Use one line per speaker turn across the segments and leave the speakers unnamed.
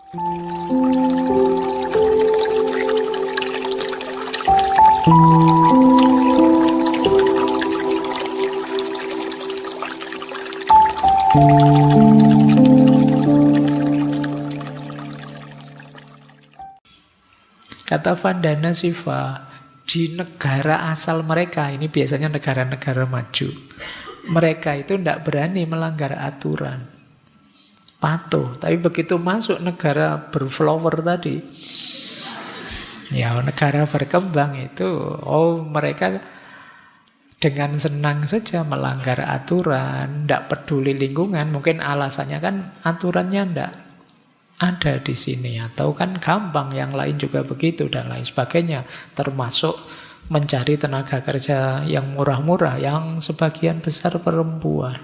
Kata Vandana Shiva, di negara asal mereka, ini biasanya negara-negara maju, mereka itu tidak berani melanggar aturan, patuh. Tapi begitu masuk negara berflower tadi, ya negara berkembang itu, oh mereka dengan senang saja melanggar aturan, tidak peduli lingkungan. Mungkin alasannya kan aturannya tidak ada di sini, atau kan gampang, yang lain juga begitu dan lain sebagainya, termasuk mencari tenaga kerja yang murah-murah, yang sebagian besar perempuan.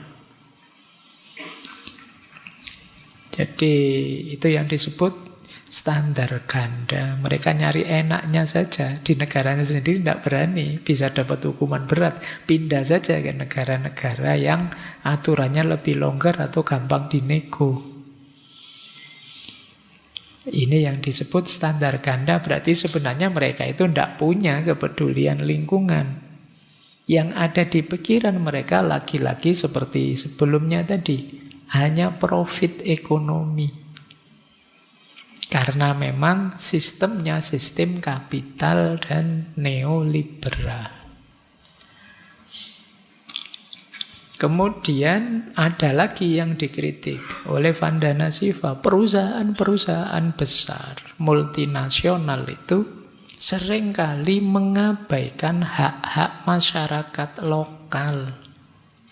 Jadi itu yang disebut standar ganda. Mereka nyari enaknya saja, di negaranya sendiri tidak berani, bisa dapat hukuman berat, pindah saja ke negara-negara yang aturannya lebih longgar atau gampang dinego. Ini yang disebut standar ganda, berarti sebenarnya mereka itu tidak punya kepedulian lingkungan. Yang ada di pikiran mereka lagi-lagi seperti sebelumnya tadi, hanya profit ekonomi. Karena memang sistemnya sistem kapital dan neoliberal. Kemudian ada lagi yang dikritik oleh Vandana Shiva. Perusahaan-perusahaan besar, multinasional itu seringkali mengabaikan hak-hak masyarakat lokal,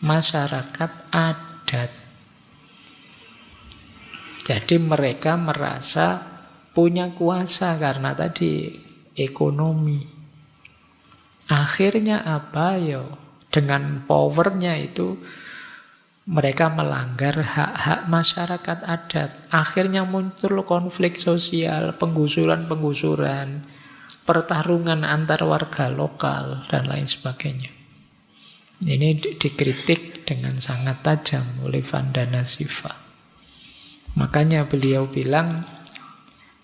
masyarakat adat. Jadi mereka merasa punya kuasa karena tadi ekonomi. Akhirnya apa ya? Dengan powernya itu mereka melanggar hak-hak masyarakat adat. Akhirnya muncul konflik sosial, penggusuran-penggusuran, pertarungan antar warga lokal, dan lain sebagainya. Ini dikritik dengan sangat tajam oleh Vandana Shiva. Makanya beliau bilang,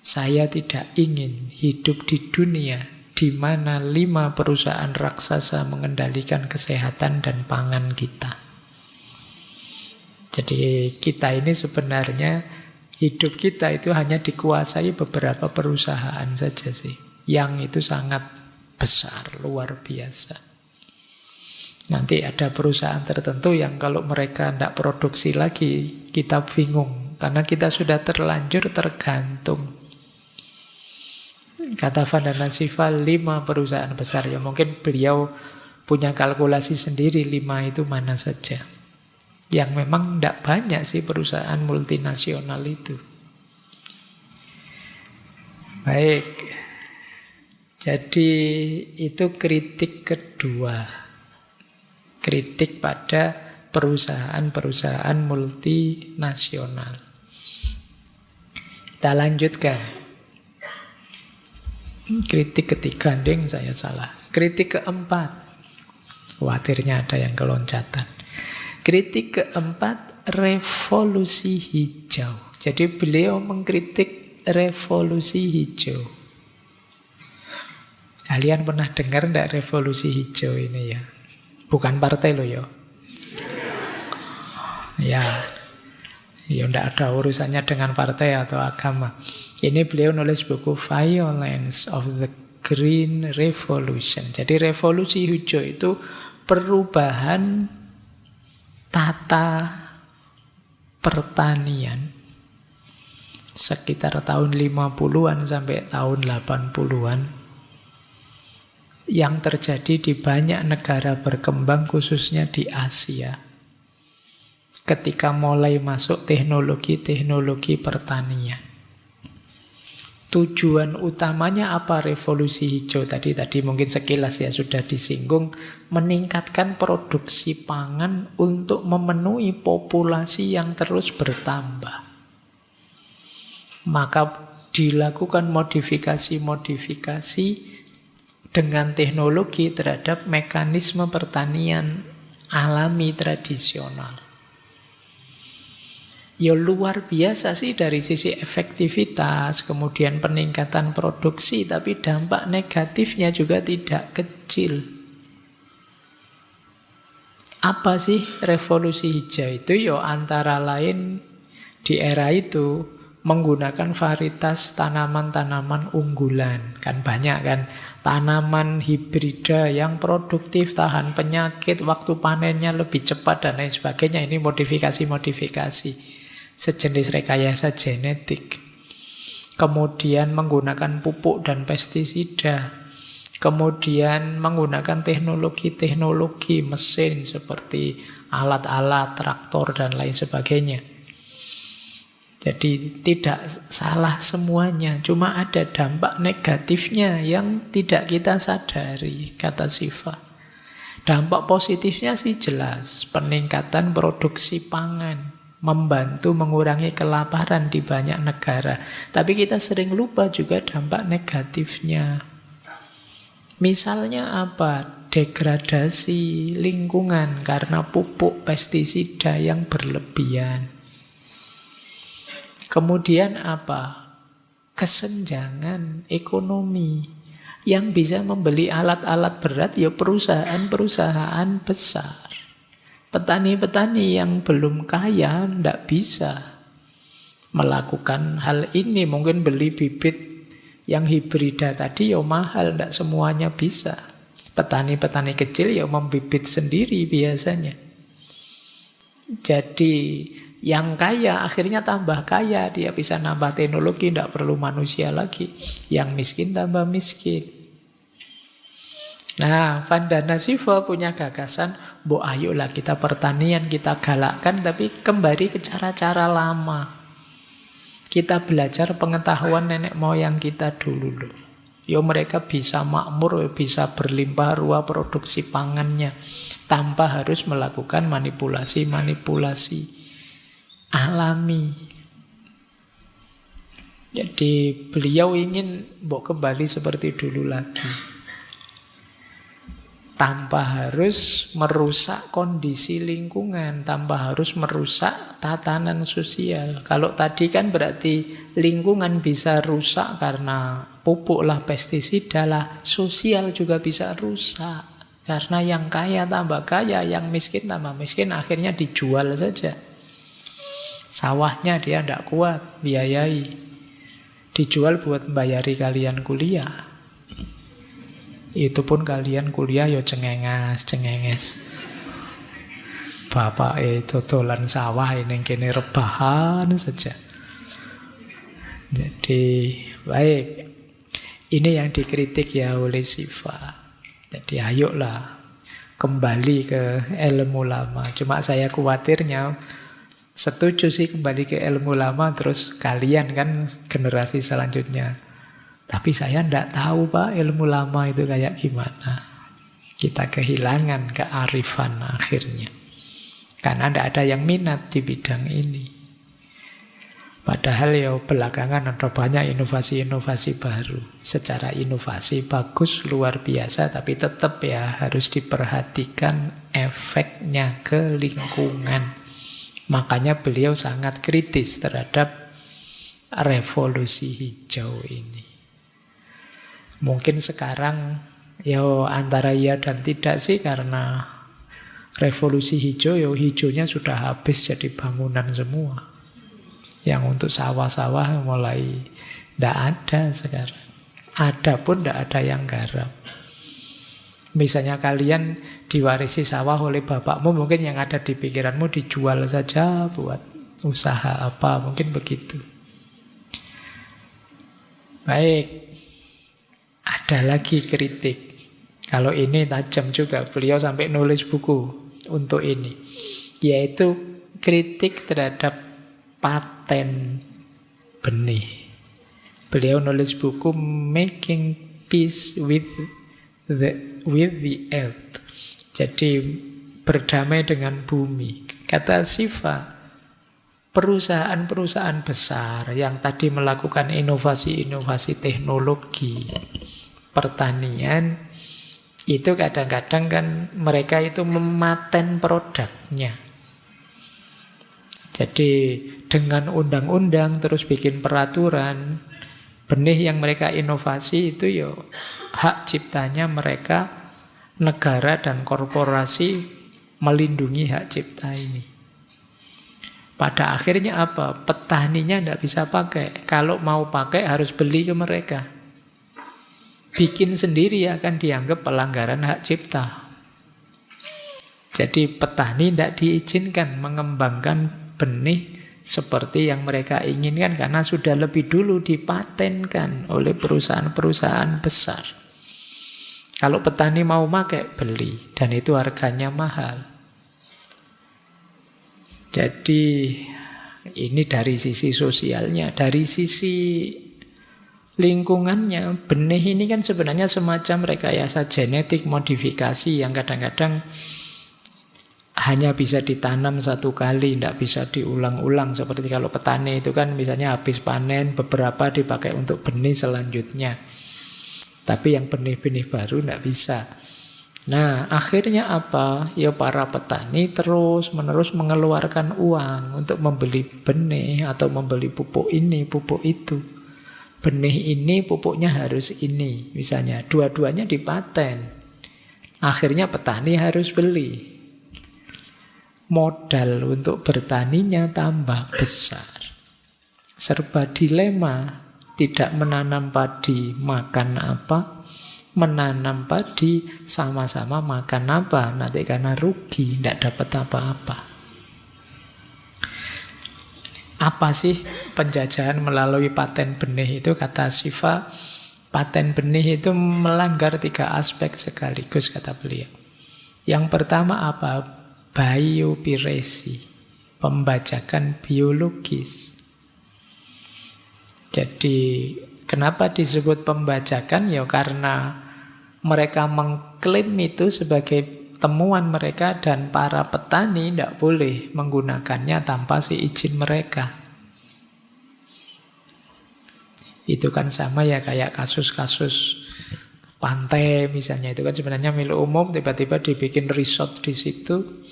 saya tidak ingin hidup di dunia di mana 5 perusahaan raksasa mengendalikan kesehatan dan pangan kita. Jadi kita ini sebenarnya, hidup kita itu hanya dikuasai beberapa perusahaan saja sih, yang itu sangat besar, luar biasa. Nanti ada perusahaan tertentu yang kalau mereka tidak produksi lagi, kita bingung, karena kita sudah terlanjur tergantung. Kata Vandana Shiva, 5 perusahaan besar. Ya mungkin beliau punya kalkulasi sendiri 5 itu mana saja. Yang memang tidak banyak sih perusahaan multinasional itu. Baik. Jadi itu kritik kedua. Kritik pada perusahaan-perusahaan multinasional. Kita lanjutkan. Kritik ketiga, saya salah. Kritik keempat. Khawatirnya ada yang keloncatan. Kritik keempat, revolusi hijau. Jadi beliau mengkritik revolusi hijau. Kalian pernah dengar enggak revolusi hijau ini ya? Bukan partai loh ya. Ya enggak ada urusannya dengan partai atau agama. Ini beliau nulis buku Violence of the Green Revolution. Jadi revolusi hijau itu perubahan tata pertanian sekitar tahun 50-an sampai tahun 80-an yang terjadi di banyak negara berkembang, khususnya di Asia. Ketika mulai masuk teknologi-teknologi pertanian. Tujuan utamanya apa revolusi hijau tadi mungkin sekilas ya sudah disinggung, meningkatkan produksi pangan untuk memenuhi populasi yang terus bertambah. Maka dilakukan modifikasi-modifikasi dengan teknologi terhadap mekanisme pertanian alami tradisional. Ya luar biasa sih dari sisi efektivitas, kemudian peningkatan produksi, tapi dampak negatifnya juga tidak kecil. Apa sih revolusi hijau itu? Ya antara lain di era itu menggunakan varietas tanaman-tanaman unggulan. Kan banyak kan tanaman hibrida yang produktif, tahan penyakit, waktu panennya lebih cepat dan lain sebagainya. Ini modifikasi-modifikasi. Sejenis rekayasa genetik. Kemudian menggunakan pupuk dan pestisida. Kemudian menggunakan teknologi-teknologi mesin seperti alat-alat, traktor dan lain sebagainya. Jadi tidak salah semuanya, cuma ada dampak negatifnya yang tidak kita sadari, kata Siva. Dampak positifnya sih jelas, peningkatan produksi pangan, membantu mengurangi kelaparan di banyak negara. Tapi kita sering lupa juga dampak negatifnya. Misalnya apa? Degradasi lingkungan karena pupuk pestisida yang berlebihan. Kemudian apa? Kesenjangan ekonomi. Yang bisa membeli alat-alat berat ya perusahaan-perusahaan besar. Petani-petani yang belum kaya tidak bisa melakukan hal ini. Mungkin beli bibit yang hibrida tadi ya mahal, tidak semuanya bisa. Petani-petani kecil ya membibit sendiri biasanya. Jadi yang kaya akhirnya tambah kaya, dia bisa nambah teknologi, tidak perlu manusia lagi. Yang miskin tambah miskin. Nah, Vandanasiva punya gagasan, ayolah kita pertanian, kita galakkan, tapi kembali ke cara-cara lama. Kita belajar pengetahuan nenek moyang kita dulu loh. Ya mereka bisa makmur, bisa berlimpah ruah produksi pangannya, tanpa harus melakukan manipulasi-manipulasi alami. Jadi beliau ingin kembali seperti dulu lagi. Tanpa harus merusak kondisi lingkungan, tanpa harus merusak tatanan sosial. Kalau tadi kan berarti lingkungan bisa rusak karena pupuk lah, pestisida lah, sosial juga bisa rusak. Karena yang kaya tambah kaya, yang miskin tambah miskin, akhirnya dijual saja. Sawahnya dia tidak kuat biayai, dijual buat membayari kalian kuliah. Itu pun kalian kuliah ya cengenges. Bapak dodolan sawah ini kini rebahan saja. Jadi baik, ini yang dikritik ya oleh Siva. Jadi ayolah kembali ke ilmu lama. Cuma saya khawatirnya setuju sih kembali ke ilmu lama, terus kalian kan generasi selanjutnya. Tapi saya tidak tahu Pak ilmu lama itu kayak gimana. Kita kehilangan kearifan akhirnya. Karena tidak ada yang minat di bidang ini. Padahal ya belakangan ada banyak inovasi-inovasi baru. Secara inovasi bagus, luar biasa. Tapi tetap ya harus diperhatikan efeknya ke lingkungan. Makanya beliau sangat kritis terhadap revolusi hijau ini. Mungkin sekarang ya antara iya dan tidak sih, karena revolusi hijau ya hijaunya sudah habis jadi bangunan semua. Yang untuk sawah-sawah mulai tidak ada sekarang. Ada pun tidak ada yang garap. Misalnya kalian diwarisi sawah oleh bapakmu, mungkin yang ada di pikiranmu dijual saja buat usaha apa, mungkin begitu. Baik. Ada lagi kritik. Kalau ini tajam juga, beliau sampai nulis buku untuk ini. Yaitu kritik terhadap paten benih. Beliau nulis buku Making Peace with the Earth. Jadi berdamai dengan bumi. Kata Siva, perusahaan-perusahaan besar yang tadi melakukan inovasi-inovasi teknologi pertanian, itu kadang-kadang kan mereka itu mematen produknya. Jadi dengan undang-undang terus bikin peraturan, benih yang mereka inovasi itu ya hak ciptanya mereka, negara dan korporasi melindungi hak cipta ini. Pada akhirnya apa? Petaninya tidak bisa pakai. Kalau mau pakai harus beli ke mereka. Bikin sendiri akan dianggap pelanggaran hak cipta. Jadi petani tidak diizinkan mengembangkan benih seperti yang mereka inginkan karena sudah lebih dulu dipatenkan oleh perusahaan-perusahaan besar. Kalau petani mau pakai, beli. Dan itu harganya mahal. Jadi ini dari sisi sosialnya. Dari sisi lingkungannya, benih ini kan sebenarnya semacam rekayasa genetik modifikasi yang kadang-kadang hanya bisa ditanam satu kali, tidak bisa diulang-ulang. Seperti kalau petani itu kan misalnya habis panen, beberapa dipakai untuk benih selanjutnya. Tapi yang benih-benih baru tidak bisa. Nah, akhirnya apa? Ya para petani terus-menerus mengeluarkan uang untuk membeli benih atau membeli pupuk ini, pupuk itu. Benih ini, pupuknya harus ini. Misalnya, dua-duanya dipaten. Akhirnya petani harus beli. Modal untuk bertaninya tambah besar. Serba dilema. Tidak menanam padi, makan apa? Menanam padi, sama-sama makan apa? Nanti karena rugi, tidak dapat apa-apa. Apa sih penjajahan melalui paten benih itu? Kata Shiva, paten benih itu melanggar 3 aspek sekaligus, kata beliau. Yang pertama apa? Biopiracy, pembajakan biologis. Jadi kenapa disebut pembajakan? Ya karena mereka mengklaim itu sebagai temuan mereka dan para petani tidak boleh menggunakannya tanpa izin mereka. Itu kan sama ya kayak kasus-kasus pantai misalnya, itu kan sebenarnya milik umum, tiba-tiba dibikin resort di situ.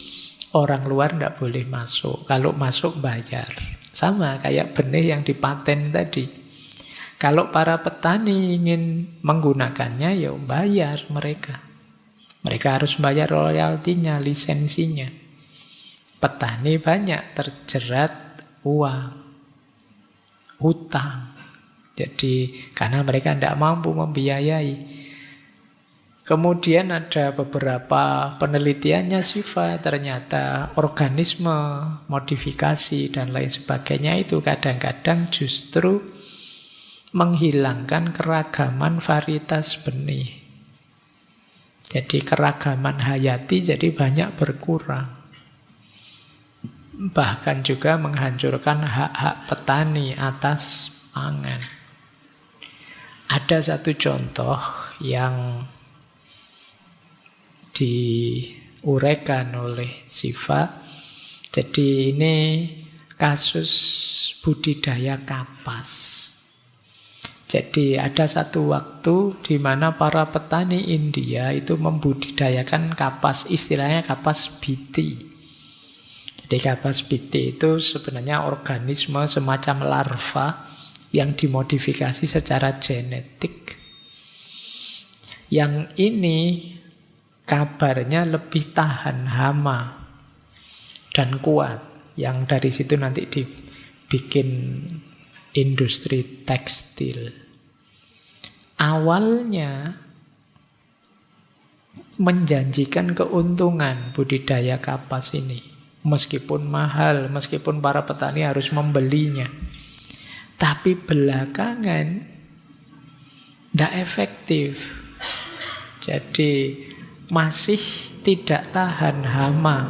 Orang luar tidak boleh masuk. Kalau masuk bayar. Sama kayak benih yang dipaten tadi. Kalau para petani ingin menggunakannya, ya bayar mereka. Mereka harus bayar royaltinya, lisensinya. Petani banyak terjerat uang, hutang. Jadi karena mereka tidak mampu membiayai. Kemudian ada beberapa penelitiannya Shiva, ternyata organisme, modifikasi, dan lain sebagainya itu kadang-kadang justru menghilangkan keragaman varietas benih. Jadi keragaman hayati jadi banyak berkurang. Bahkan juga menghancurkan hak-hak petani atas pangan. Ada satu contoh yang diuraikan oleh Shiva. Jadi ini kasus budidaya kapas. Jadi ada satu waktu di mana para petani India itu membudidayakan kapas, istilahnya kapas biti. Jadi kapas biti itu sebenarnya organisme semacam larva yang dimodifikasi secara genetik. Yang ini kabarnya lebih tahan hama dan kuat. Yang dari situ nanti dibikin industri tekstil. Awalnya menjanjikan keuntungan budidaya kapas ini. Meskipun mahal, meskipun para petani harus membelinya. Tapi belakangan tidak efektif. Jadi masih tidak tahan hama.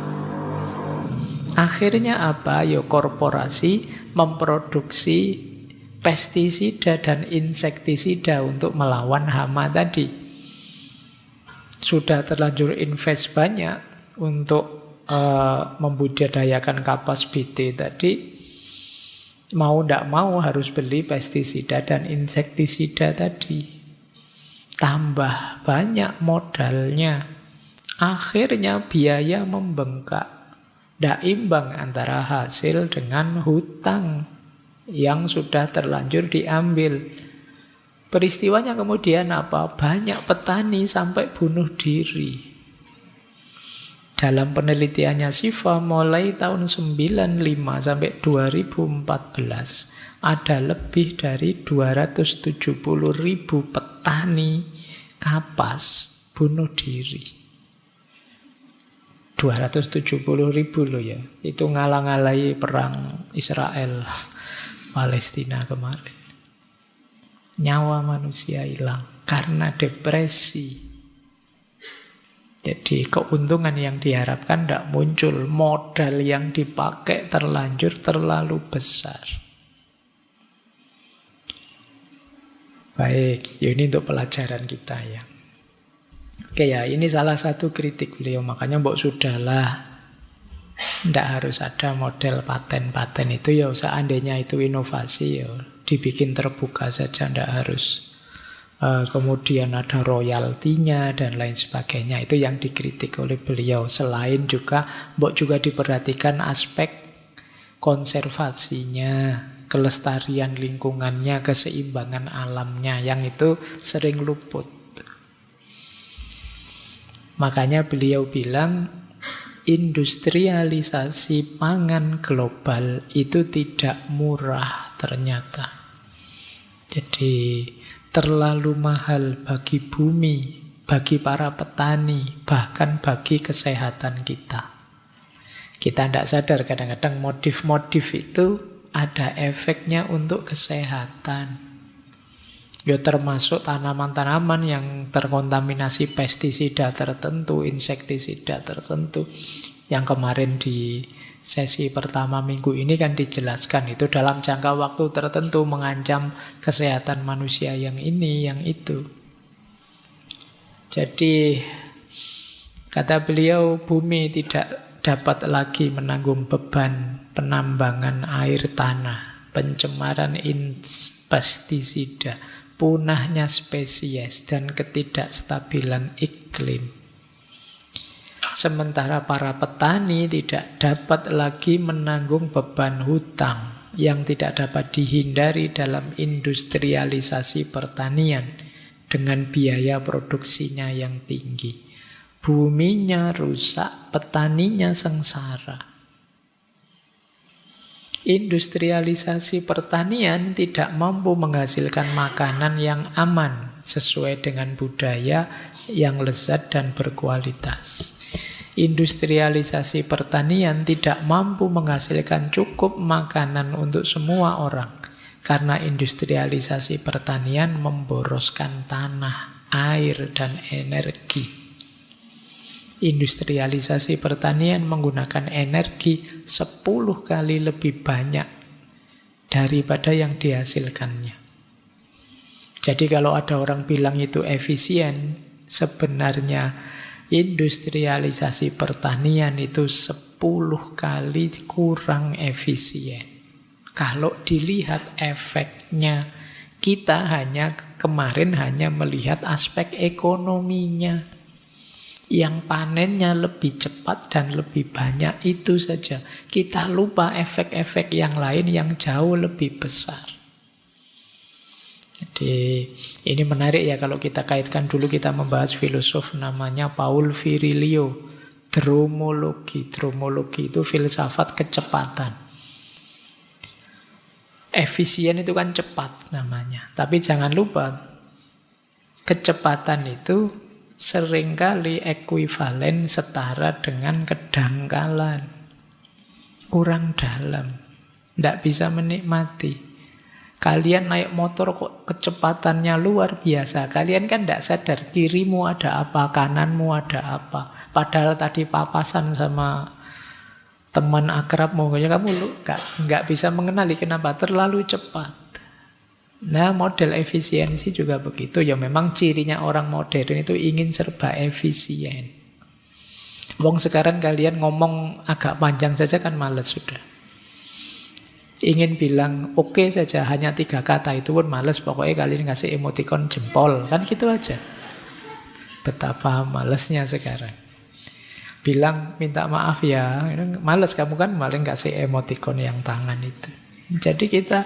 Akhirnya apa? Ya korporasi memproduksi pestisida dan insektisida untuk melawan hama tadi. Sudah terlanjur invest banyak untuk membudidayakan kapas BT tadi. Mau tidak mau harus beli pestisida dan insektisida tadi. Tambah banyak modalnya. Akhirnya biaya membengkak. Tidak imbang antara hasil dengan hutang yang sudah terlanjur diambil. Peristiwanya kemudian apa? Banyak petani sampai bunuh diri. Dalam penelitiannya Shiva mulai tahun 95 sampai 2014 ada lebih dari 270.000 petani kapas bunuh diri. 270.000 loh ya. Itu ngalang-alai perang Israel Palestina kemarin. Nyawa manusia hilang karena depresi. Jadi keuntungan yang diharapkan tidak muncul. Modal yang dipakai terlanjur terlalu besar. Baik, ini untuk pelajaran kita ya. Oke ya, ini salah satu kritik beliau. Makanya mbok sudahlah, tidak harus ada model paten-paten itu ya. Seandainya itu inovasi ya, dibikin terbuka saja, tidak harus. Kemudian ada royaltinya dan lain sebagainya. Itu yang dikritik oleh beliau. Selain juga, mbok juga diperhatikan aspek konservasinya, kelestarian lingkungannya, keseimbangan alamnya, yang itu sering luput. Makanya beliau bilang industrialisasi pangan global itu tidak murah ternyata. Jadi terlalu mahal bagi bumi, bagi para petani, bahkan bagi kesehatan kita. Kita tidak sadar kadang-kadang modif-modif itu ada efeknya untuk kesehatan. Ya termasuk tanaman-tanaman yang terkontaminasi pestisida tertentu, insektisida tertentu. Yang kemarin di sesi pertama minggu ini kan dijelaskan itu dalam jangka waktu tertentu mengancam kesehatan manusia yang ini, yang itu. Jadi kata beliau, bumi tidak dapat lagi menanggung beban penambangan air tanah, pencemaran pestisida, punahnya spesies, dan ketidakstabilan iklim. Sementara para petani tidak dapat lagi menanggung beban hutang yang tidak dapat dihindari dalam industrialisasi pertanian dengan biaya produksinya yang tinggi. Buminya rusak, petaninya sengsara. Industrialisasi pertanian tidak mampu menghasilkan makanan yang aman sesuai dengan budaya yang lezat dan berkualitas. Industrialisasi pertanian tidak mampu menghasilkan cukup makanan untuk semua orang karena industrialisasi pertanian memboroskan tanah, air, dan energi. Industrialisasi pertanian menggunakan energi 10 kali lebih banyak daripada yang dihasilkannya. Jadi kalau ada orang bilang itu efisien, sebenarnya industrialisasi pertanian itu 10 kali kurang efisien. Kalau dilihat efeknya, kita kemarin hanya melihat aspek ekonominya. Yang panennya lebih cepat dan lebih banyak, itu saja. Kita lupa efek-efek yang lain yang jauh lebih besar. Jadi ini menarik ya kalau kita kaitkan, dulu kita membahas filosof namanya Paul Virilio, dromologi. Dromologi itu filsafat kecepatan. Efisien itu kan cepat namanya. Tapi jangan lupa, kecepatan itu seringkali ekuivalen setara dengan kedangkalan. Kurang dalam. Tidak bisa menikmati. Kalian naik motor kok kecepatannya luar biasa. Kalian kan tidak sadar kirimu ada apa, kananmu ada apa. Padahal tadi papasan sama teman akrabmu, kamu nggak bisa mengenali kenapa terlalu cepat. Nah, model efisiensi juga begitu. Ya memang cirinya orang modern itu ingin serba efisien. Wong sekarang kalian ngomong agak panjang saja kan males sudah. Ingin bilang oke saja, hanya 3 kata itu pun males. Pokoknya kalian ngasih emoticon jempol, kan gitu aja. Betapa malesnya sekarang. bilang minta maaf ya, males kamu kan malah kasih emoticon yang tangan itu. Jadi kita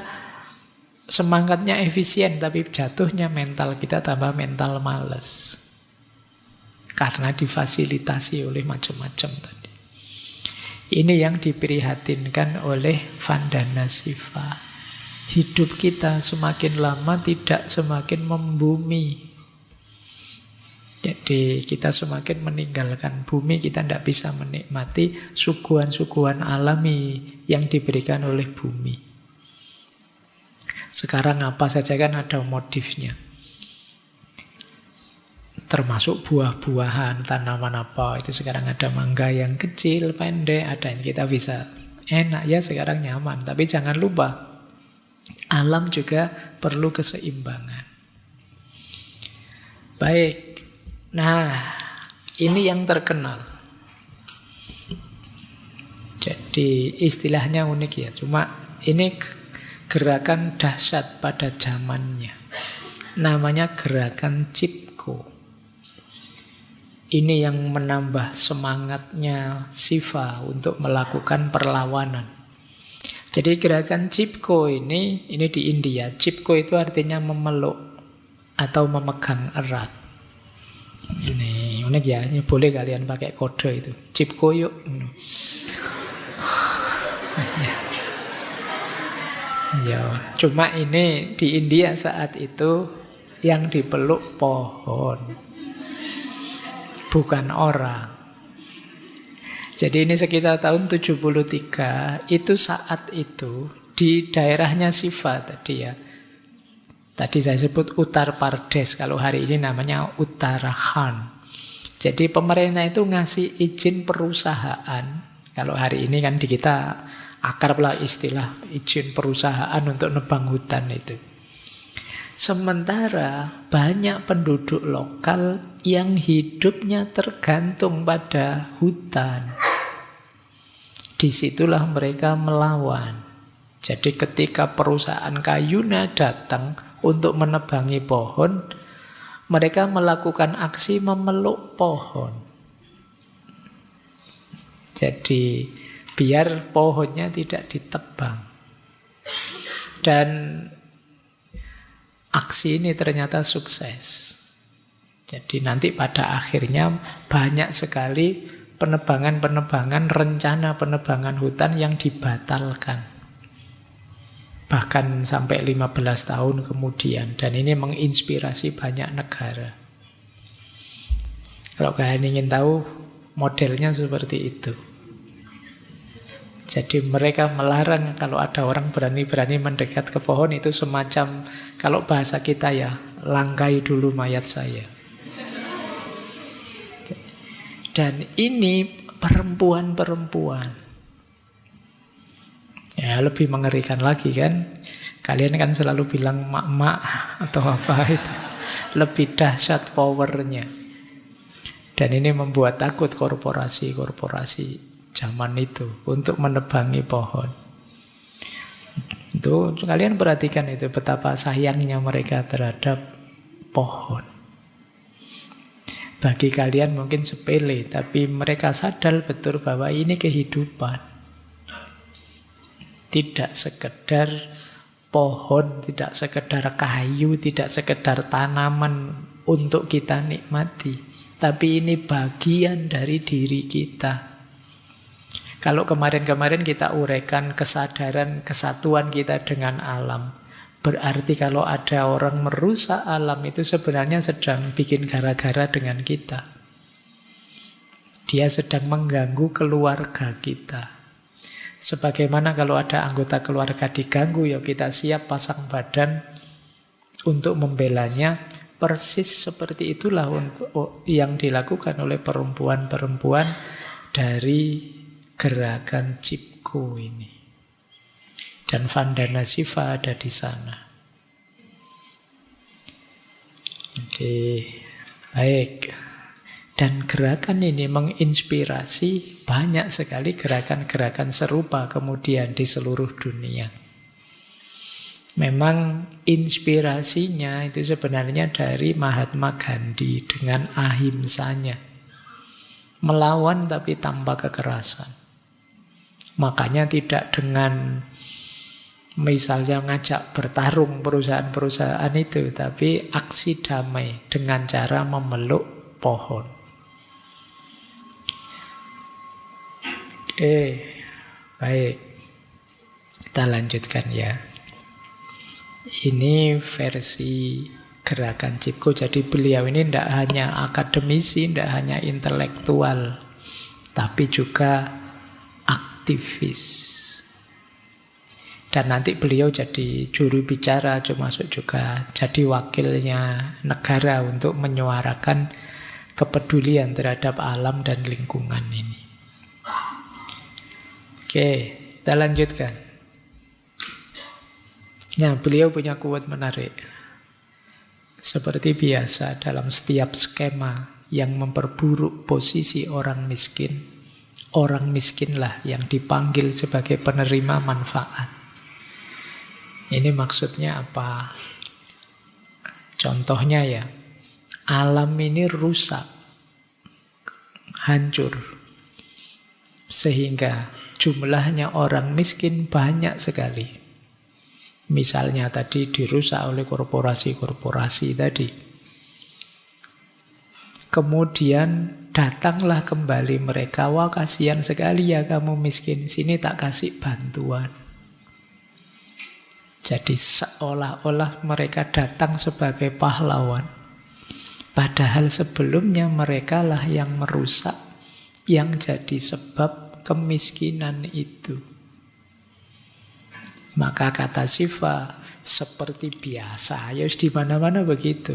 semangatnya efisien, tapi jatuhnya mental kita tambah mental males. Karena difasilitasi oleh macam-macam tadi. Ini yang diprihatinkan oleh Vandana Shiva. Hidup kita semakin lama tidak semakin membumi. Jadi kita semakin meninggalkan bumi, kita tidak bisa menikmati suguhan-suguhan alami yang diberikan oleh bumi. Sekarang apa saja kan ada modifnya. Termasuk buah-buahan, tanaman apa, itu sekarang ada mangga yang kecil, pendek, ada yang kita bisa enak ya sekarang nyaman. Tapi jangan lupa, alam juga perlu keseimbangan. Baik, nah ini yang terkenal. Jadi istilahnya unik ya, cuma ini gerakan dahsyat pada zamannya. Namanya gerakan Chipko. Ini yang menambah semangatnya Shiva untuk melakukan perlawanan. Jadi gerakan Chipko ini di India. Chipko itu artinya memeluk atau memegang erat. Ini unik ya, ini boleh kalian pakai kode itu. Chipko yuk. Ya, cuma ini di India saat itu yang dipeluk pohon. Bukan orang. Jadi ini sekitar tahun 73, itu saat itu di daerahnya Shiva tadi ya. Tadi saya sebut Uttar Pradesh, kalau hari ini namanya Uttarakhand. Jadi pemerintah itu ngasih izin perusahaan. Kalau hari ini kan di kita akrab lah istilah izin perusahaan untuk nebang hutan itu. Sementara banyak penduduk lokal yang hidupnya tergantung pada hutan. Disitulah mereka melawan. Jadi ketika perusahaan kayunya datang untuk menebangi pohon, mereka melakukan aksi memeluk pohon. Jadi biar pohonnya tidak ditebang. Dan aksi ini ternyata sukses. Jadi nanti pada akhirnya banyak sekali penebangan-penebangan, rencana penebangan hutan yang dibatalkan. Bahkan sampai 15 tahun kemudian. Dan ini menginspirasi banyak negara. Kalau kalian ingin tahu, modelnya seperti itu. Jadi mereka melarang kalau ada orang berani-berani mendekat ke pohon, itu semacam, kalau bahasa kita ya, langkai dulu mayat saya. Dan ini perempuan-perempuan. Ya lebih mengerikan lagi kan. Kalian kan selalu bilang mak-mak atau apa itu. Lebih dahsyat powernya. Dan ini membuat takut korporasi-korporasi zaman itu untuk menebangi pohon. Itu kalian perhatikan itu betapa sayangnya mereka terhadap pohon. Bagi kalian mungkin sepele, tapi mereka sadar betul bahwa ini kehidupan. Tidak sekedar pohon, tidak sekedar kayu, tidak sekedar tanaman untuk kita nikmati, tapi ini bagian dari diri kita. Kalau kemarin-kemarin kita uraikan kesadaran kesatuan kita dengan alam, berarti kalau ada orang merusak alam itu sebenarnya sedang bikin gara-gara dengan kita. Dia sedang mengganggu keluarga kita. Sebagaimana kalau ada anggota keluarga diganggu, ya kita siap pasang badan untuk membelanya. Persis seperti itulah untuk yang dilakukan oleh perempuan-perempuan dari gerakan Chipko ini. Dan Vandana Shiva ada di sana. Oke, baik. Dan gerakan ini menginspirasi banyak sekali gerakan-gerakan serupa kemudian di seluruh dunia. Memang inspirasinya itu sebenarnya dari Mahatma Gandhi dengan ahimsanya. Melawan tapi tanpa kekerasan. Makanya tidak dengan misalnya ngajak bertarung perusahaan-perusahaan itu, tapi aksi damai dengan cara memeluk pohon. Oke, baik. Kita lanjutkan ya. Ini versi gerakan Cipko. Jadi beliau ini tidak hanya akademisi, tidak hanya intelektual, tapi juga aktivis. Dan nanti beliau jadi juru bicara, termasuk juga jadi wakilnya negara untuk menyuarakan kepedulian terhadap alam dan lingkungan ini. Oke, kita lanjutkan. Nah, beliau punya quote menarik. Seperti biasa dalam setiap skema yang memperburuk posisi orang miskinlah yang dipanggil sebagai penerima manfaat. Ini maksudnya apa? Contohnya ya, alam ini rusak, hancur, sehingga jumlahnya orang miskin banyak sekali. Misalnya tadi dirusak oleh korporasi-korporasi tadi. Kemudian datanglah kembali mereka, wah kasihan sekali ya kamu miskin, sini tak kasih bantuan. Jadi seolah-olah mereka datang sebagai pahlawan. Padahal sebelumnya mereka lah yang merusak, yang jadi sebab kemiskinan itu. Maka kata Siva, seperti biasa, ya di mana-mana begitu.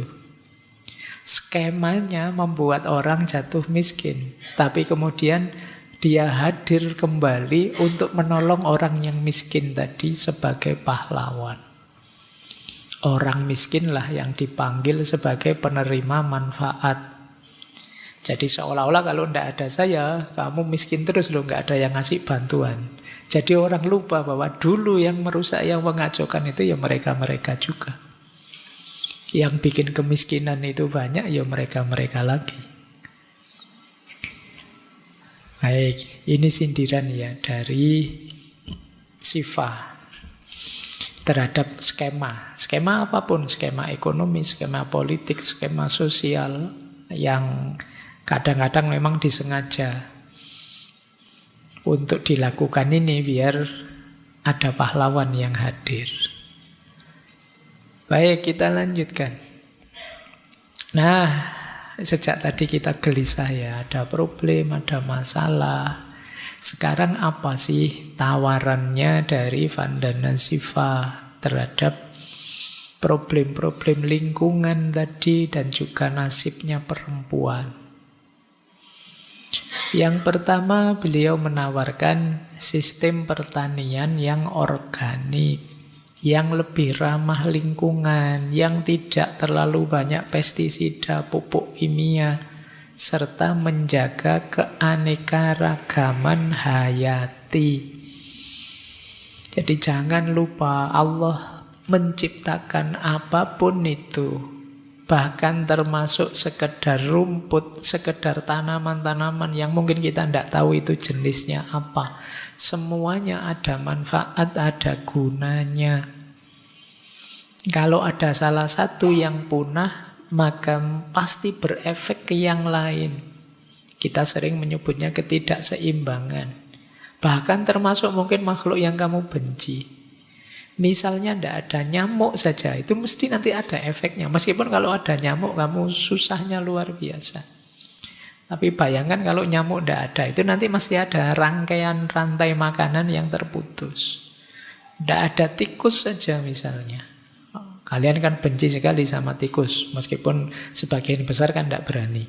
Skemanya membuat orang jatuh miskin, tapi kemudian dia hadir kembali untuk menolong orang yang miskin tadi sebagai pahlawan. Orang miskinlah yang dipanggil sebagai penerima manfaat. Jadi seolah-olah kalau tidak ada saya, kamu miskin terus loh, nggak ada yang ngasih bantuan. Jadi orang lupa bahwa dulu yang merusak, yang mengacaukan itu ya mereka-mereka juga. Yang bikin kemiskinan itu banyak ya mereka-mereka lagi. Baik, ini sindiran ya dari Siva terhadap skema. Skema apapun, skema ekonomi, skema politik, skema sosial yang kadang-kadang memang disengaja untuk dilakukan ini biar ada pahlawan yang hadir. Baik, kita lanjutkan. Nah, sejak tadi kita gelisah ya, ada problem, ada masalah. Sekarang apa sih tawarannya dari Vandana Siva terhadap problem-problem lingkungan tadi dan juga nasibnya perempuan? Yang pertama, beliau menawarkan sistem pertanian yang organik, yang lebih ramah lingkungan, yang tidak terlalu banyak pestisida, pupuk kimia, serta menjaga keanekaragaman hayati. Jadi jangan lupa Allah menciptakan apapun itu, bahkan termasuk sekedar rumput, sekedar tanaman-tanaman yang mungkin kita tidak tahu itu jenisnya apa. Semuanya ada manfaat, ada gunanya. Kalau ada salah satu yang punah, maka pasti berefek ke yang lain. Kita sering menyebutnya ketidakseimbangan. Bahkan termasuk mungkin makhluk yang kamu benci. Misalnya tidak ada nyamuk saja, itu mesti nanti ada efeknya. Meskipun kalau ada nyamuk, kamu susahnya luar biasa. Tapi bayangkan kalau nyamuk tidak ada, itu nanti masih ada rangkaian rantai makanan yang terputus. Tidak ada tikus saja misalnya. Kalian kan benci sekali sama tikus, meskipun sebagian besar kan tidak berani.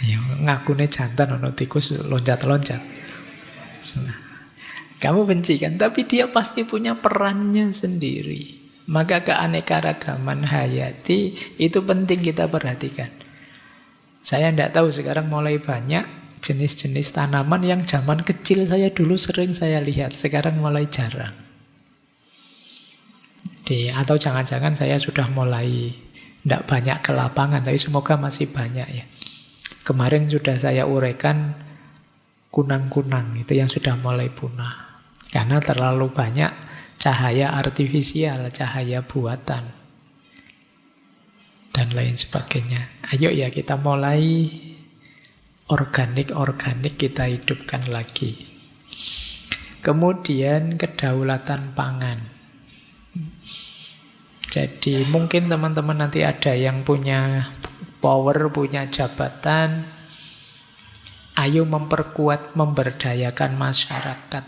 Ya, ngakune jantan ono tikus loncat-loncat. Kamu benci kan, tapi dia pasti punya perannya sendiri. Maka keanekaragaman hayati itu penting kita perhatikan. Saya tidak tahu sekarang mulai banyak jenis-jenis tanaman yang zaman kecil saya dulu sering saya lihat, sekarang mulai jarang. Atau jangan-jangan saya sudah mulai tidak banyak ke lapangan, tapi semoga masih banyak ya. Kemarin sudah saya uraikan kunang-kunang, itu yang sudah mulai punah. Karena terlalu banyak cahaya artifisial, cahaya buatan, dan lain sebagainya. Ayo ya kita mulai organik-organik kita hidupkan lagi. Kemudian kedaulatan pangan. Jadi mungkin teman-teman nanti ada yang punya power, punya jabatan. Ayo memperkuat, memberdayakan masyarakat.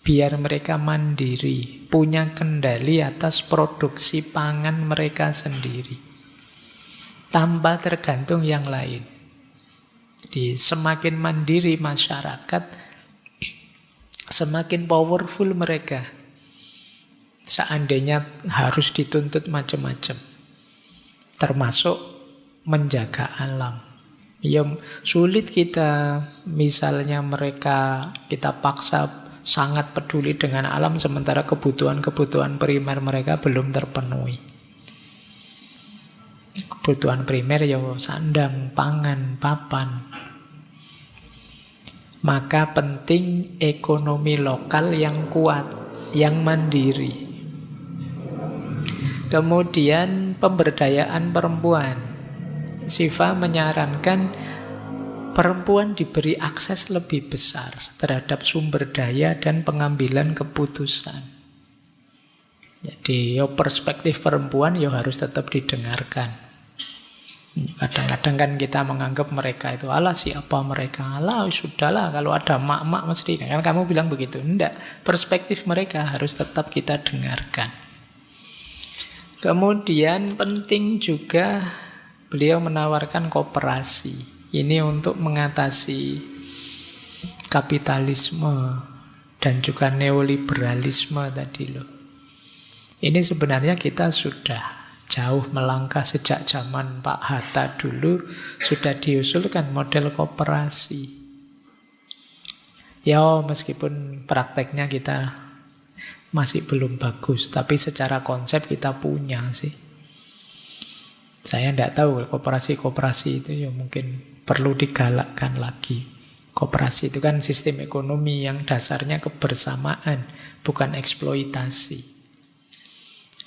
Biar mereka mandiri, punya kendali atas produksi pangan mereka sendiri. Tanpa tergantung yang lain. Jadi semakin mandiri masyarakat, semakin powerful mereka. Seandainya harus dituntut macam-macam, termasuk menjaga alam. Ya sulit kita, misalnya mereka kita paksa sangat peduli dengan alam, sementara kebutuhan-kebutuhan primer mereka belum terpenuhi. Kebutuhan primer ya sandang, pangan, papan. Maka penting ekonomi lokal yang kuat, yang mandiri. Kemudian pemberdayaan perempuan. Siva menyarankan perempuan diberi akses lebih besar terhadap sumber daya dan pengambilan keputusan. Jadi perspektif perempuan harus tetap didengarkan. Kadang-kadang kan kita menganggap mereka itu, alah siapa mereka, alah sudahlah kalau ada mak-mak mesti. Kan kamu bilang begitu. Enggak, perspektif mereka harus tetap kita dengarkan. Kemudian penting juga beliau menawarkan koperasi. Ini untuk mengatasi kapitalisme dan juga neoliberalisme tadi loh. Ini sebenarnya kita sudah jauh melangkah sejak zaman Pak Hatta dulu sudah diusulkan model koperasi. Ya meskipun prakteknya kita masih belum bagus, tapi secara konsep kita punya sih. Saya tidak tahu koperasi-koperasi itu mungkin perlu digalakkan lagi. Koperasi itu kan sistem ekonomi yang dasarnya kebersamaan, bukan eksploitasi.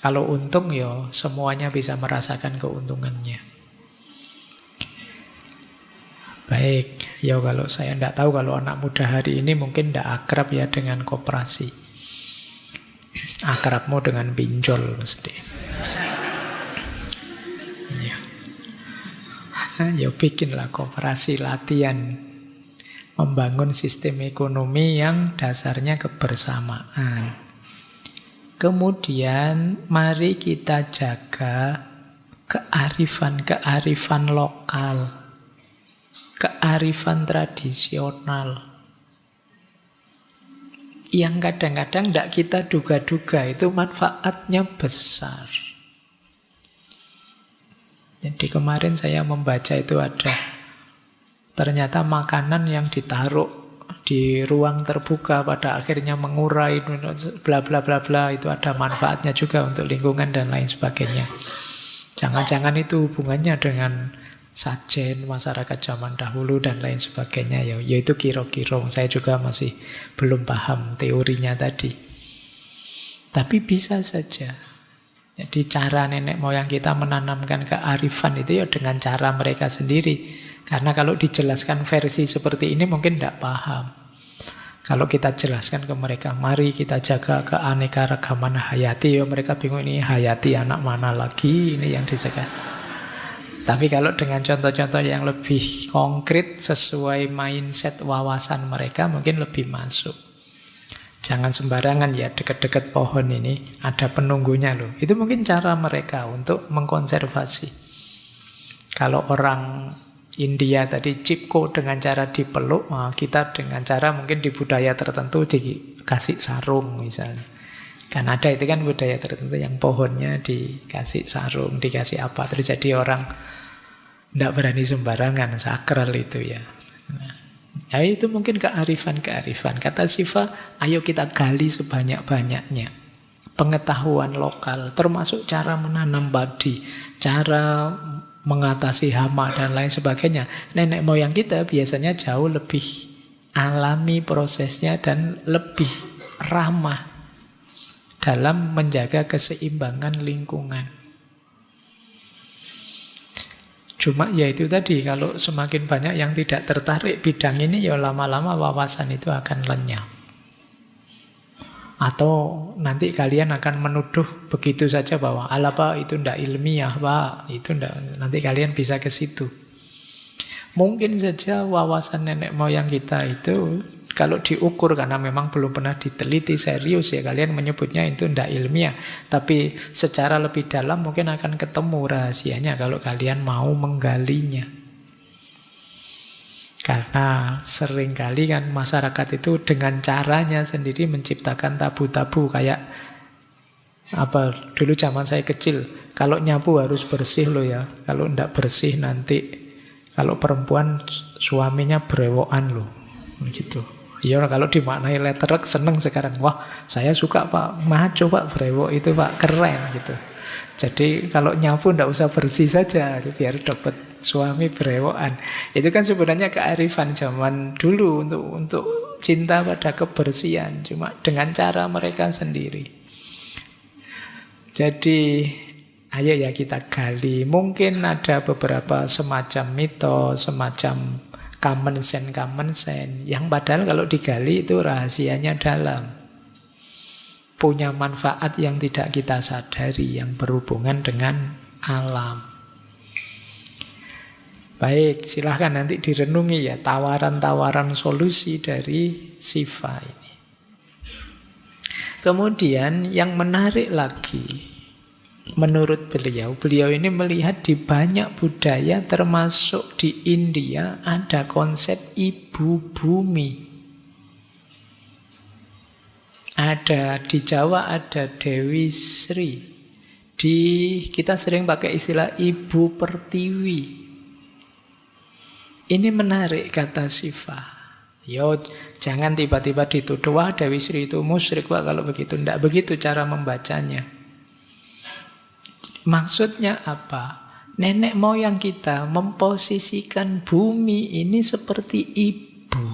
Kalau untung semuanya bisa merasakan keuntungannya. Baik, kalau saya tidak tahu kalau anak muda hari ini mungkin tidak akrab dengan koperasi. Akrabmu dengan pinjol mesti. Bikinlah koperasi, latihan membangun sistem ekonomi yang dasarnya kebersamaan. Kemudian mari kita jaga kearifan lokal, kearifan tradisional. Yang kadang-kadang tidak kita duga-duga itu manfaatnya besar. Jadi kemarin saya membaca itu ada ternyata makanan yang ditaruh di ruang terbuka pada akhirnya mengurai bla bla bla bla, itu ada manfaatnya juga untuk lingkungan dan lain sebagainya. Jangan-jangan itu hubungannya dengan sajen masyarakat zaman dahulu dan lain sebagainya. Yaitu kira-kira, saya juga masih belum paham teorinya tadi. Tapi bisa saja. Jadi cara nenek moyang kita menanamkan kearifan itu dengan cara mereka sendiri. Karena kalau dijelaskan versi seperti ini mungkin tidak paham. Kalau kita jelaskan ke mereka, mari kita jaga keanekaragaman hayati, mereka bingung ini hayati anak mana lagi, ini yang dijaga. Tapi kalau dengan contoh-contoh yang lebih konkret sesuai mindset wawasan mereka mungkin lebih masuk. Jangan sembarangan dekat-dekat pohon ini ada penunggunya loh. Itu mungkin cara mereka untuk mengkonservasi. Kalau orang India tadi cipko dengan cara dipeluk, kita dengan cara mungkin di budaya tertentu dikasih sarung misalnya. Kan ada itu kan budaya tertentu yang pohonnya dikasih sarung, dikasih apa, terjadi orang tidak berani sembarangan, sakral itu ya. Ya itu mungkin kearifan-kearifan. Kata Siva, ayo kita gali sebanyak-banyaknya pengetahuan lokal, termasuk cara menanam padi, cara mengatasi hama dan lain sebagainya. Nenek moyang kita biasanya jauh lebih alami prosesnya dan lebih ramah dalam menjaga keseimbangan lingkungan. Cuma ya itu tadi, kalau semakin banyak yang tidak tertarik bidang ini, ya lama-lama wawasan itu akan lenyap. Atau nanti kalian akan menuduh begitu saja bahwa ala Pak itu ndak ilmiah Pak, itu ndak, nanti kalian bisa ke situ. Mungkin saja wawasan nenek moyang kita itu kalau diukur, karena memang belum pernah diteliti serius ya, kalian menyebutnya itu ndak ilmiah. Tapi secara lebih dalam mungkin akan ketemu rahasianya kalau kalian mau menggalinya. Karena seringkali kan masyarakat itu dengan caranya sendiri menciptakan tabu-tabu. Kayak apa, dulu zaman saya kecil, kalau nyapu harus bersih loh ya, kalau ndak bersih nanti kalau perempuan suaminya berewokan loh, gitu. Ya kalau dimaknai letterek seneng sekarang. Wah, saya suka Pak, maco Pak, brewok itu Pak, keren gitu. Jadi kalau nyapu ndak usah bersih saja, biar dapat suami berewokan. Itu kan sebenarnya kearifan zaman dulu untuk cinta pada kebersihan, cuma dengan cara mereka sendiri. Jadi ayo ya kita gali. Mungkin ada beberapa semacam mitos, semacam common sense yang padahal kalau digali itu rahasianya dalam, punya manfaat yang tidak kita sadari, yang berhubungan dengan alam. Baik, silahkan nanti direnungi ya tawaran-tawaran solusi dari Siva ini. Kemudian yang menarik lagi, menurut beliau ini melihat di banyak budaya termasuk di India ada konsep ibu bumi. Ada di Jawa ada Dewi Sri. Kita sering pakai istilah ibu pertiwi. Ini menarik kata Siva. Yo, jangan tiba-tiba dituduh wah Dewi Sri itu musyrik Pak kalau begitu. Tidak begitu cara membacanya. Maksudnya apa? Nenek moyang kita memposisikan bumi ini seperti ibu.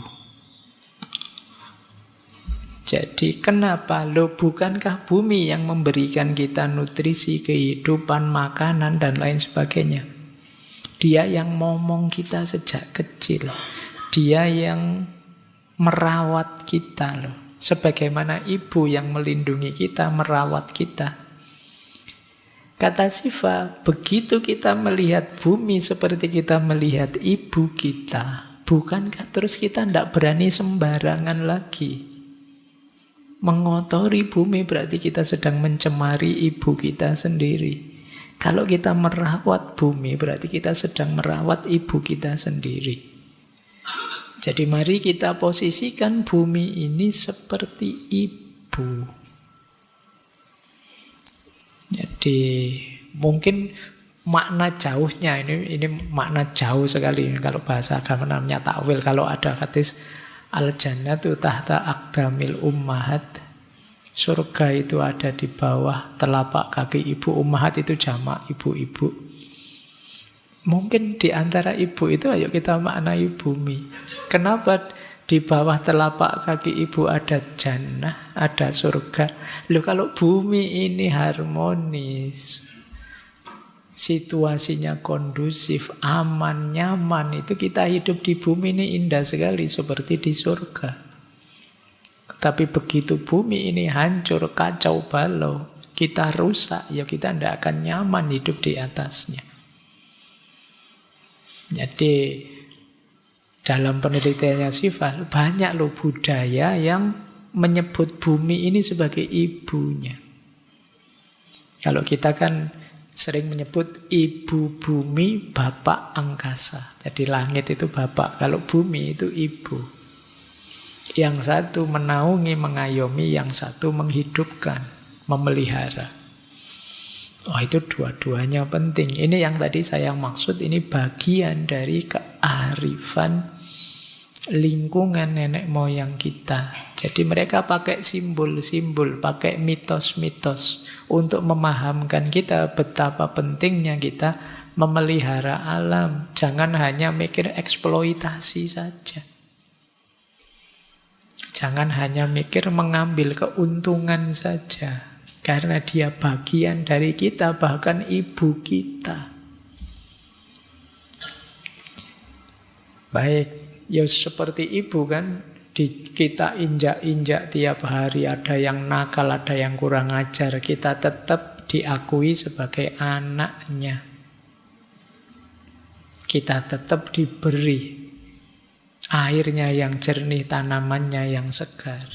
Jadi kenapa? Loh, bukankah bumi yang memberikan kita nutrisi, kehidupan, makanan, dan lain sebagainya? Dia yang momong kita sejak kecil. Dia yang merawat kita loh. Sebagaimana ibu yang melindungi kita, merawat kita. Kata Siva, begitu kita melihat bumi seperti kita melihat ibu kita, bukankah terus kita tidak berani sembarangan lagi? Mengotori bumi berarti kita sedang mencemari ibu kita sendiri. Kalau kita merawat bumi berarti kita sedang merawat ibu kita sendiri. Jadi mari kita posisikan bumi ini seperti ibu. Jadi mungkin makna jauhnya ini makna jauh sekali. Kalau bahasa agama namanya takwil. Kalau ada hadis al-jannatu tahta aqdamil ummahat, surga itu ada di bawah telapak kaki ibu. Ummahat itu jamak ibu-ibu. Mungkin di antara ibu itu ayo kita maknai bumi. Kenapa di bawah telapak kaki ibu ada jannah, ada surga? Loh, kalau bumi ini harmonis, situasinya kondusif, aman, nyaman, itu kita hidup di bumi ini indah sekali seperti di surga. Tapi begitu bumi ini hancur, kacau balau, kita rusak, ya kita tidak akan nyaman hidup di atasnya. Jadi dalam penelitiannya Siva, banyak loh budaya yang menyebut bumi ini sebagai ibunya. Kalau kita kan sering menyebut ibu bumi, bapak angkasa. Jadi langit itu bapak, kalau bumi itu ibu. Yang satu menaungi, mengayomi, yang satu menghidupkan, memelihara. Oh, itu dua-duanya penting. Ini yang tadi saya maksud, ini bagian dari kearifan lingkungan nenek moyang kita. Jadi mereka pakai simbol-simbol, pakai mitos-mitos untuk memahamkan kita betapa pentingnya kita memelihara alam. Jangan hanya mikir eksploitasi saja. Jangan hanya mikir mengambil keuntungan saja. Karena dia bagian dari kita, bahkan ibu kita. Baik, ya seperti ibu kan, kita injak-injak tiap hari, ada yang nakal, ada yang kurang ajar, kita tetap diakui sebagai anaknya. Kita tetap diberi airnya yang jernih, tanamannya yang segar.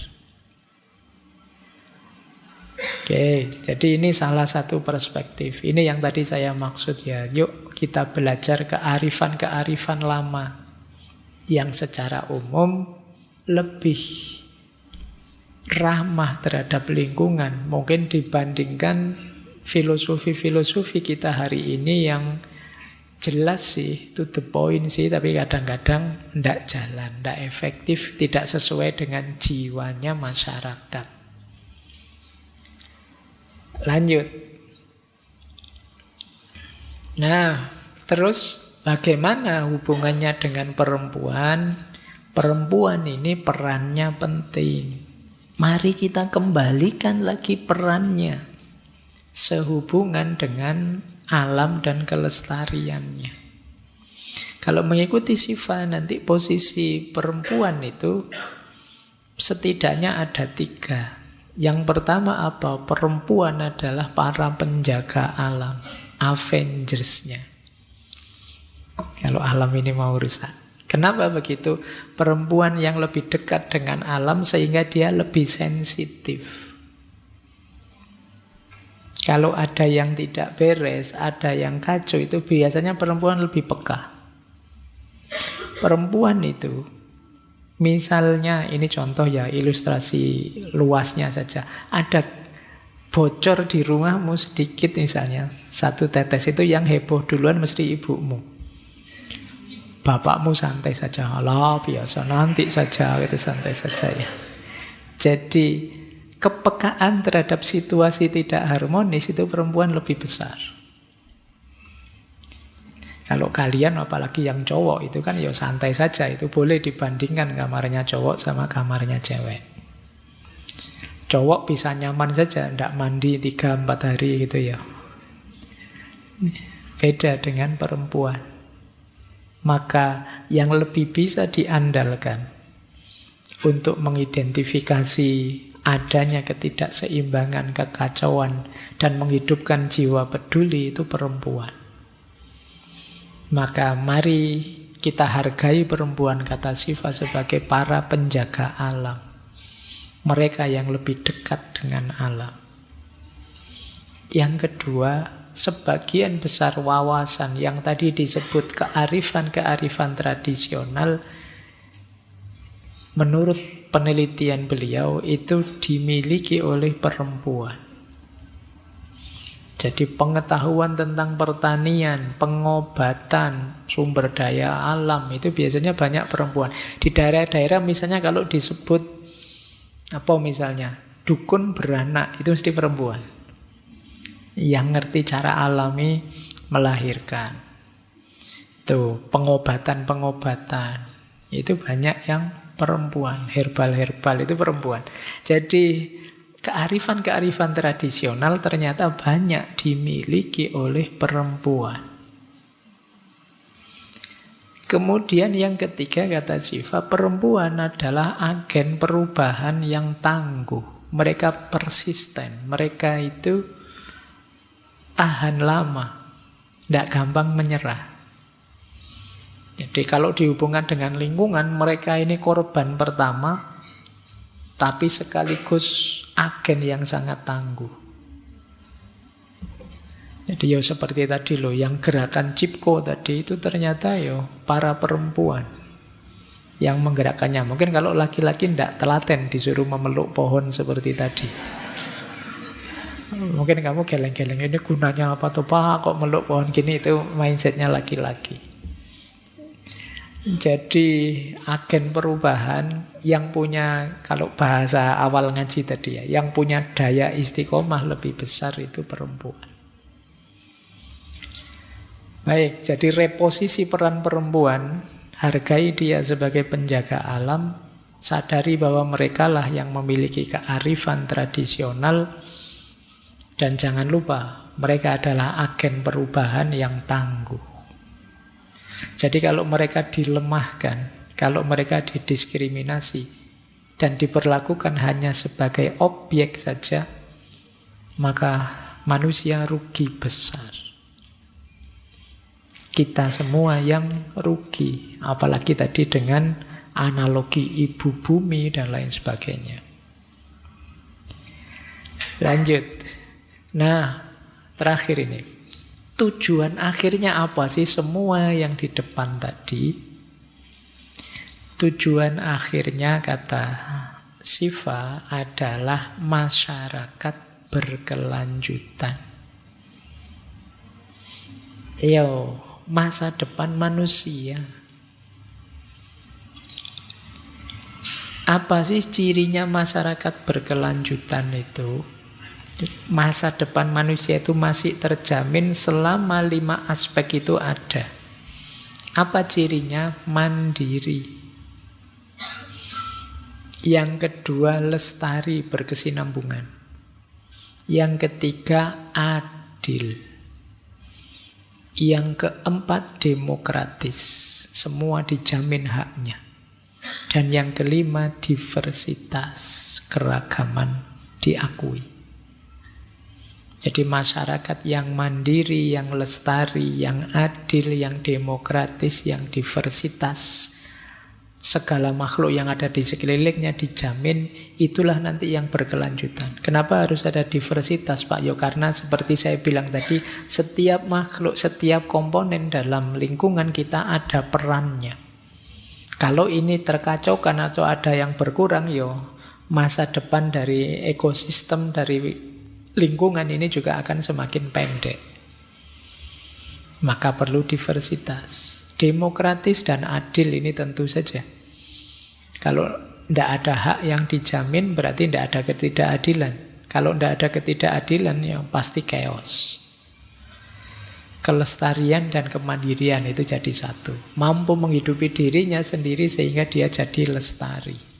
Oke, jadi ini salah satu perspektif. Ini yang tadi saya maksud ya. Yuk kita belajar kearifan-kearifan lama yang secara umum lebih ramah terhadap lingkungan. Mungkin dibandingkan filosofi-filosofi kita hari ini yang jelas sih, to the point sih, tapi kadang-kadang tidak jalan, tidak efektif, tidak sesuai dengan jiwanya masyarakat. Lanjut. Nah, terus bagaimana hubungannya dengan perempuan? Perempuan ini perannya penting. Mari kita kembalikan lagi perannya sehubungan dengan alam dan kelestariannya. Kalau mengikuti Siva, nanti posisi perempuan itu setidaknya ada 3. Yang pertama apa? Perempuan adalah para penjaga alam, Avengers-nya. Kalau alam ini mau rusak. Kenapa begitu? Perempuan yang lebih dekat dengan alam sehingga dia lebih sensitif. Kalau ada yang tidak beres, ada yang kacau, itu biasanya perempuan lebih peka. Perempuan itu, misalnya ini contoh ya, ilustrasi luasnya saja. Ada bocor di rumahmu sedikit misalnya, 1 tetes, itu yang heboh duluan mesti ibumu. Bapakmu santai saja, alah biasa, nanti saja, gitu, santai saja ya. Jadi kepekaan terhadap situasi tidak harmonis itu perempuan lebih besar. Kalau kalian apalagi yang cowok itu kan ya santai saja, itu boleh dibandingkan kamarnya cowok sama kamarnya cewek. Cowok bisa nyaman saja, tidak mandi 3-4 hari gitu ya. Beda dengan perempuan. Maka yang lebih bisa diandalkan untuk mengidentifikasi adanya ketidakseimbangan, kekacauan, dan menghidupkan jiwa peduli itu perempuan. Maka mari kita hargai perempuan, kata Siva, sebagai para penjaga alam. Mereka yang lebih dekat dengan alam. Yang kedua, sebagian besar wawasan yang tadi disebut kearifan-kearifan tradisional, menurut penelitian beliau itu dimiliki oleh perempuan. Jadi pengetahuan tentang pertanian, pengobatan, sumber daya alam itu biasanya banyak perempuan. Di daerah-daerah misalnya kalau disebut apa misalnya dukun beranak, itu mesti perempuan yang ngerti cara alami melahirkan. Tuh, pengobatan-pengobatan itu banyak yang perempuan, herbal-herbal itu perempuan. Jadi kearifan-kearifan tradisional ternyata banyak dimiliki oleh perempuan. Kemudian yang ketiga, kata Siva, perempuan adalah agen perubahan yang tangguh. Mereka persisten, mereka itu tahan lama, tidak gampang menyerah. Jadi kalau dihubungkan dengan lingkungan, mereka ini korban pertama, tapi sekaligus agen yang sangat tangguh. Jadi ya seperti tadi loh, yang gerakan Cipko tadi itu ternyata ya para perempuan yang menggerakkannya. Mungkin kalau laki-laki tidak telaten disuruh memeluk pohon seperti tadi. Mungkin kamu geleng-geleng, ini gunanya apa tuh Pak, kok meluk pohon gini, itu mindsetnya laki-laki. Jadi agen perubahan yang punya, kalau bahasa awal ngaji tadi ya, yang punya daya istiqomah lebih besar itu perempuan. Baik, jadi reposisi peran perempuan, hargai dia sebagai penjaga alam, sadari bahwa mereka lah yang memiliki kearifan tradisional, dan jangan lupa, mereka adalah agen perubahan yang tangguh. Jadi kalau mereka dilemahkan, kalau mereka didiskriminasi, dan diperlakukan hanya sebagai objek saja, maka manusia rugi besar. Kita semua yang rugi, apalagi tadi dengan analogi ibu bumi dan lain sebagainya. Lanjut. Nah, terakhir ini. Tujuan akhirnya apa sih semua yang di depan tadi? Tujuan akhirnya kata Siva adalah masyarakat berkelanjutan. Masa depan manusia. Apa sih cirinya masyarakat berkelanjutan itu? Masa depan manusia itu masih terjamin selama 5 aspek itu ada. Apa cirinya? Mandiri. Yang kedua, lestari, berkesinambungan. Yang ketiga, adil. Yang keempat, demokratis. Semua dijamin haknya. Dan yang kelima, diversitas, keragaman diakui. Jadi masyarakat yang mandiri, yang lestari, yang adil, yang demokratis, yang diversitas, segala makhluk yang ada di sekelilingnya dijamin, itulah nanti yang berkelanjutan. Kenapa harus ada diversitas, Pak? Karena seperti saya bilang tadi, setiap makhluk, setiap komponen dalam lingkungan kita ada perannya. Kalau ini terkacaukan atau ada yang berkurang, masa depan dari ekosistem, dari lingkungan ini juga akan semakin pendek. Maka perlu diversitas. Demokratis dan adil ini tentu saja. Kalau tidak ada hak yang dijamin, berarti tidak ada ketidakadilan. Kalau tidak ada ketidakadilan, pasti chaos. Kelestarian dan kemandirian itu jadi satu. Mampu menghidupi dirinya sendiri sehingga dia jadi lestari.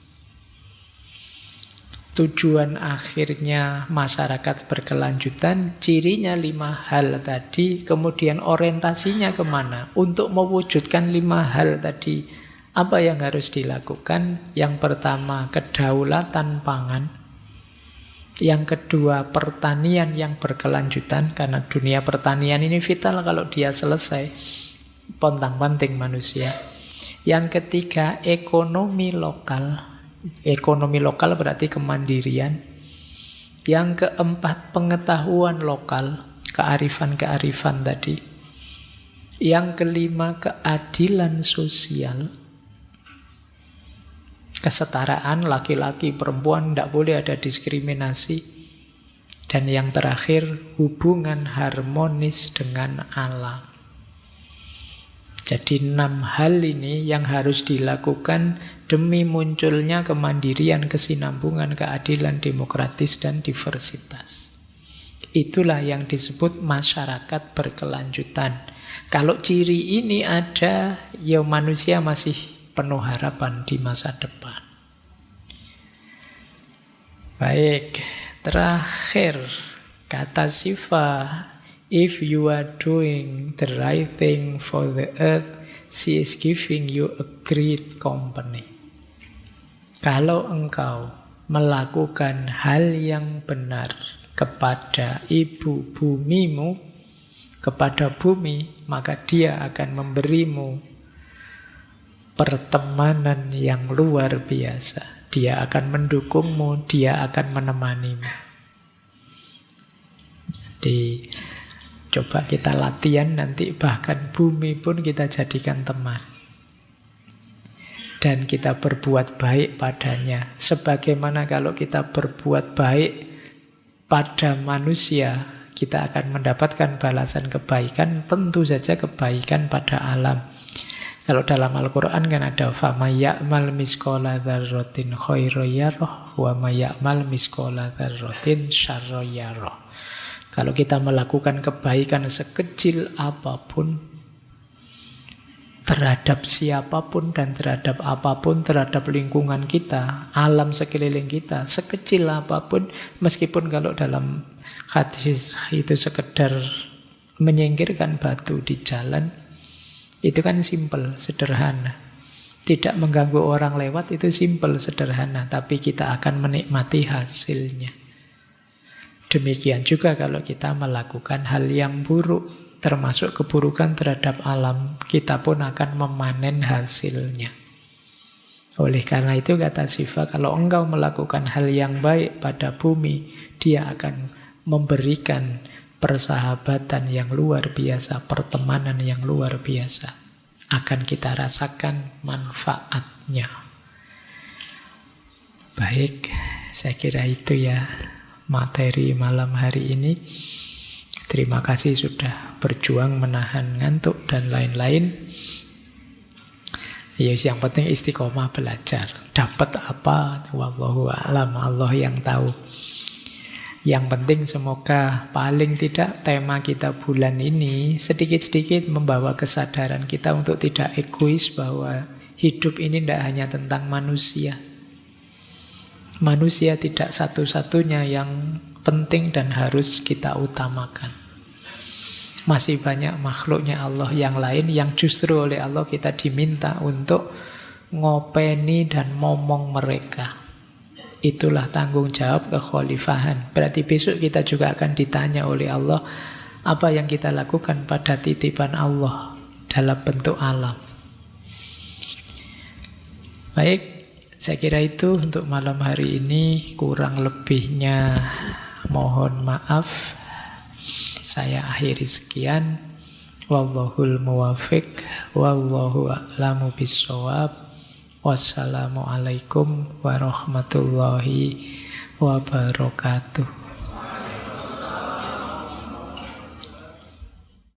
Tujuan akhirnya masyarakat berkelanjutan, cirinya 5 hal tadi, kemudian orientasinya kemana? Untuk mewujudkan 5 hal tadi, apa yang harus dilakukan? Yang pertama, kedaulatan pangan. Yang kedua, pertanian yang berkelanjutan, karena dunia pertanian ini vital, kalau dia selesai, pontang-panting manusia. Yang ketiga, ekonomi lokal. Ekonomi lokal berarti kemandirian. Yang keempat, pengetahuan lokal, kearifan-kearifan tadi. Yang kelima, keadilan sosial. Kesetaraan laki-laki, perempuan, tidak boleh ada diskriminasi. Dan yang terakhir, hubungan harmonis dengan alam. Jadi 6 hal ini yang harus dilakukan demi munculnya kemandirian, kesinambungan, keadilan, demokratis, dan diversitas. Itulah yang disebut masyarakat berkelanjutan. Kalau ciri ini ada, manusia masih penuh harapan di masa depan. Baik, terakhir kata Siva, if you are doing the right thing for the earth, she is giving you a great company. Kalau engkau melakukan hal yang benar kepada ibu bumimu, kepada bumi, maka dia akan memberimu pertemanan yang luar biasa. Dia akan mendukungmu, dia akan menemanimu. Jadi coba kita latihan nanti, bahkan bumi pun kita jadikan teman. Dan kita berbuat baik padanya. Sebagaimana kalau kita berbuat baik pada manusia, kita akan mendapatkan balasan kebaikan, tentu saja kebaikan pada alam. Kalau dalam Al-Quran kan ada فَمَنْ يَعْمَلْ مِثْقَالَ ذَرَّةٍ خَيْرًا يَرَهُ وَمَنْ يَعْمَلْ مِثْقَالَ ذَرَّةٍ شَرًّا يَرَهُ. Kalau kita melakukan kebaikan sekecil apapun, terhadap siapapun dan terhadap apapun, terhadap lingkungan kita, alam sekeliling kita, sekecil apapun, meskipun kalau dalam hadis itu sekedar menyingkirkan batu di jalan, itu kan simpel, sederhana. Tidak mengganggu orang lewat itu simpel, sederhana, tapi kita akan menikmati hasilnya. Demikian juga kalau kita melakukan hal yang buruk, termasuk keburukan terhadap alam, kita pun akan memanen hasilnya. Oleh karena itu kata Siva, kalau engkau melakukan hal yang baik pada bumi, dia akan memberikan persahabatan yang luar biasa, pertemanan yang luar biasa. Akan kita rasakan manfaatnya. Baik, saya kira itu ya materi malam hari ini. Terima kasih sudah berjuang menahan ngantuk dan lain-lain. Ya, yang penting istiqomah belajar. Dapat apa? Wallahu a'lam, Allah yang tahu. Yang penting semoga paling tidak tema kita bulan ini sedikit-sedikit membawa kesadaran kita untuk tidak egois, bahwa hidup ini tidak hanya tentang manusia. Manusia tidak satu-satunya yang penting dan harus kita utamakan. Masih banyak makhluknya Allah yang lain yang justru oleh Allah kita diminta untuk ngopeni dan momong mereka. Itulah tanggung jawab kekhalifahan. Berarti besok kita juga akan ditanya oleh Allah apa yang kita lakukan pada titipan Allah dalam bentuk alam. Baik, saya kira itu untuk malam hari ini. Kurang lebihnya mohon maaf. Saya akhiri sekian. Wallahul muwafiq, wallahu a'lamu bissawab. Wassalamualaikum warahmatullahi wabarakatuh.